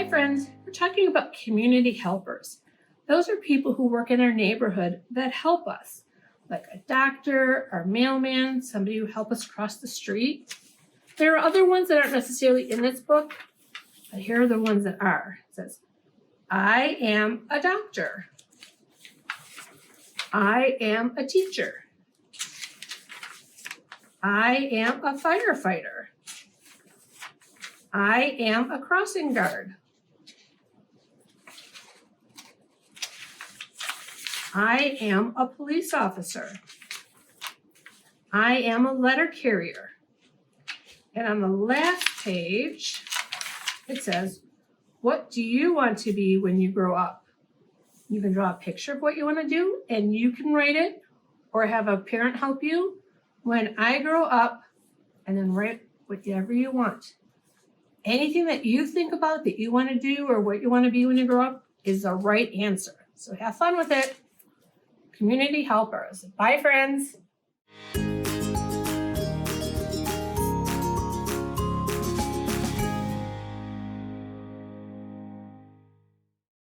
Hi friends, we're talking about community helpers. Those are people who work in our neighborhood that help us, like a doctor, our mailman, somebody who helps us cross the street. There are other ones that aren't necessarily in this book, but here are the ones that are. It says, I am a doctor. I am a teacher. I am a firefighter. I am a crossing guard. I am a police officer. I am a letter carrier. And on the last page, it says, what do you want to be when you grow up? You can draw a picture of what you want to do and you can write it or have a parent help you. When I grow up, and then write whatever you want. Anything that you think about that you want to do or what you want to be when you grow up is the right answer. So have fun with it. Community helpers. Bye, friends.